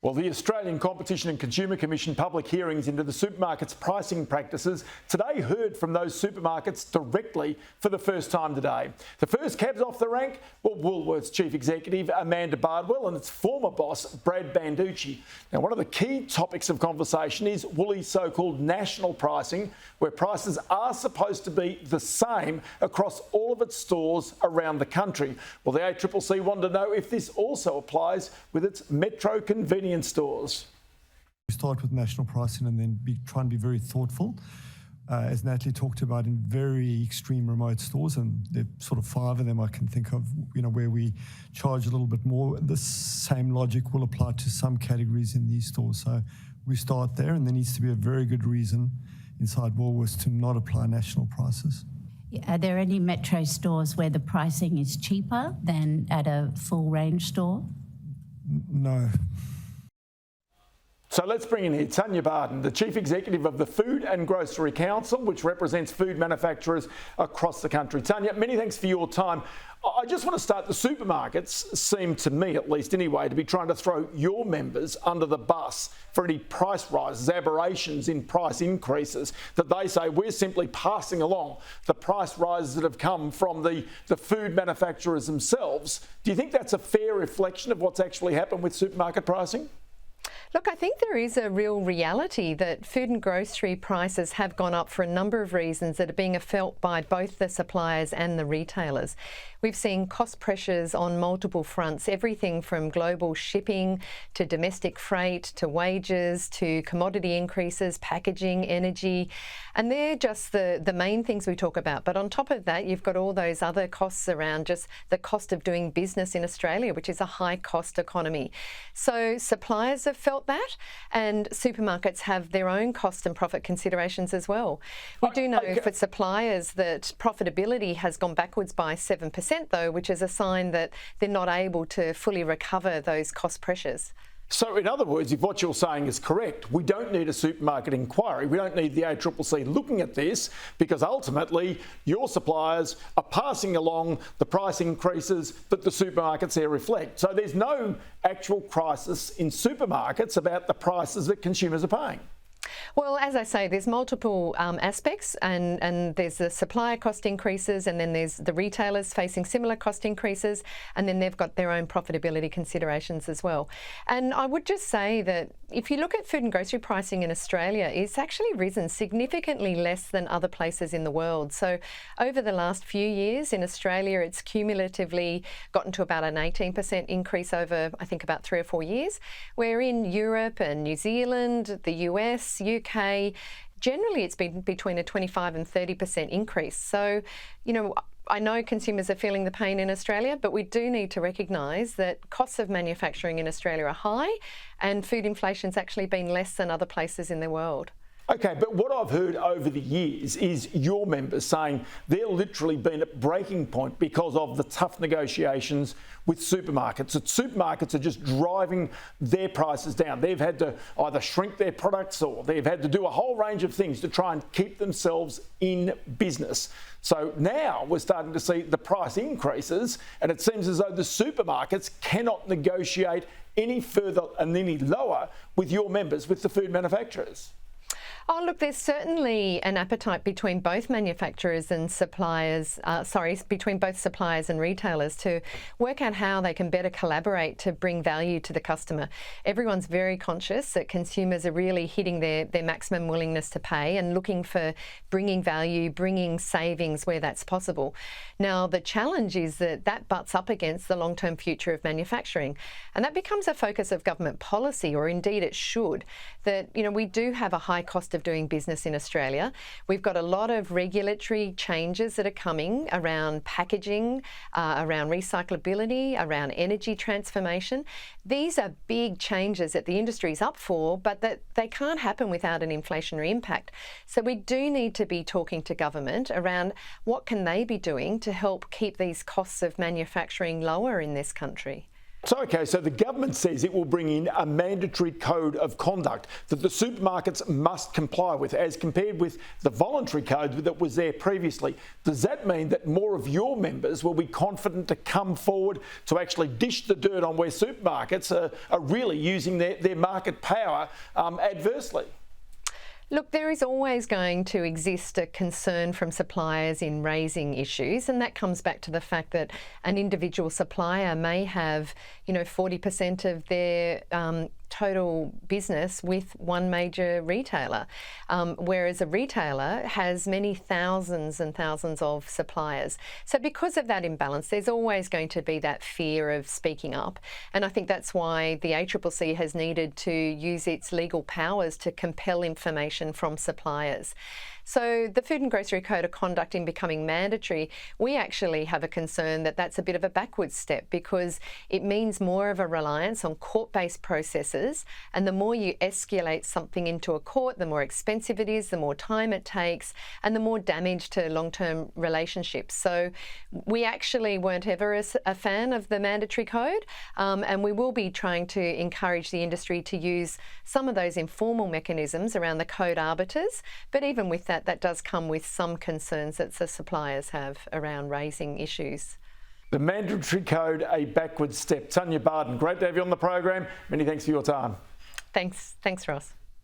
Well, the Australian Competition and Consumer Commission public hearings into the supermarkets' pricing practices today heard from those supermarkets directly for the first time today. The first cabs off the rank, well, Woolworths Chief Executive Amanda Bardwell and its former boss Brad Banducci. Now, one of the key topics of conversation is Woolies' so-called national pricing, where prices are supposed to be the same across all of its stores around the country. Well, the ACCC wanted to know if this also applies with its metro convenience stores. We start with national pricing and then try and be very thoughtful. As Natalie talked about, in very extreme remote stores, and there are sort of 5 of them I can think of, where we charge a little bit more. The same logic will apply to some categories in these stores. So we start there, and there needs to be a very good reason inside Woolworths to not apply national prices. Are there any metro stores where the pricing is cheaper than at a full range store? No. So let's bring in here Tanya Barden, the Chief Executive of the Food and Grocery Council, which represents food manufacturers across the country. Tanya, many thanks for your time. I just want to start, the supermarkets seem to me, at least anyway, to be trying to throw your members under the bus for any price rises, aberrations in price increases, that they say we're simply passing along the price rises that have come from the food manufacturers themselves. Do you think that's a fair reflection of what's actually happened with supermarket pricing? Look, I think there is a real reality that food and grocery prices have gone up for a number of reasons that are being felt by both the suppliers and the retailers. We've seen cost pressures on multiple fronts, everything from global shipping to domestic freight to wages to commodity increases, packaging, energy, and they're just the main things we talk about. But on top of that, you've got all those other costs around just the cost of doing business in Australia, which is a high cost economy. So suppliers have felt that, and supermarkets have their own cost and profit considerations as well. We do know for suppliers that profitability has gone backwards by 7%, though, which is a sign that they're not able to fully recover those cost pressures. So in other words, if what you're saying is correct, we don't need a supermarket inquiry. We don't need the ACCC looking at this, because ultimately your suppliers are passing along the price increases that the supermarkets there reflect. So there's no actual crisis in supermarkets about the prices that consumers are paying. Well, as I say, there's multiple aspects, and there's the supplier cost increases, and then there's the retailers facing similar cost increases, and then they've got their own profitability considerations as well. And I would just say that if you look at food and grocery pricing in Australia, it's actually risen significantly less than other places in the world. So over the last few years in Australia, it's cumulatively gotten to about an 18% increase over, I think, about 3 or 4 years, where in Europe and New Zealand, the US, UK, generally it's been between a 25 and 30% increase. So, I know consumers are feeling the pain in Australia, but we do need to recognise that costs of manufacturing in Australia are high, and food inflation's actually been less than other places in the world. Okay, but what I've heard over the years is your members saying they're literally been at breaking point because of the tough negotiations with supermarkets. That supermarkets are just driving their prices down. They've had to either shrink their products, or they've had to do a whole range of things to try and keep themselves in business. So now we're starting to see the price increases, and it seems as though the supermarkets cannot negotiate any further and any lower with your members, with the food manufacturers. Oh, look, there's certainly an appetite between both manufacturers and suppliers, between both suppliers and retailers to work out how they can better collaborate to bring value to the customer. Everyone's very conscious that consumers are really hitting their maximum willingness to pay and looking for bringing value, bringing savings where that's possible. Now, the challenge is that butts up against the long-term future of manufacturing, and that becomes a focus of government policy, or indeed it should, that, we do have a high cost of doing business in Australia. We've got a lot of regulatory changes that are coming around packaging, around recyclability, around energy transformation. These are big changes that the industry is up for, but that they can't happen without an inflationary impact. So we do need to be talking to government around what can they be doing to help keep these costs of manufacturing lower in this country. So the government says it will bring in a mandatory code of conduct that the supermarkets must comply with, as compared with the voluntary code that was there previously. Does that mean that more of your members will be confident to come forward to actually dish the dirt on where supermarkets are really using their market power adversely? Look, there is always going to exist a concern from suppliers in raising issues, and that comes back to the fact that an individual supplier may have, 40% of their total business with one major retailer, whereas a retailer has many thousands and thousands of suppliers. So because of that imbalance, there's always going to be that fear of speaking up. And I think that's why the ACCC has needed to use its legal powers to compel information from suppliers. So the Food and Grocery Code of Conduct in becoming mandatory, we actually have a concern that that's a bit of a backwards step, because it means more of a reliance on court-based processes, and the more you escalate something into a court, the more expensive it is, the more time it takes, and the more damage to long-term relationships. So we actually weren't ever a fan of the mandatory code, and we will be trying to encourage the industry to use some of those informal mechanisms around the code arbiters, but even with that, that does come with some concerns that the suppliers have around raising issues. The mandatory code, a backward step. Tanya Barden, great to have you on the program. Many thanks for your time. Thanks, Ross.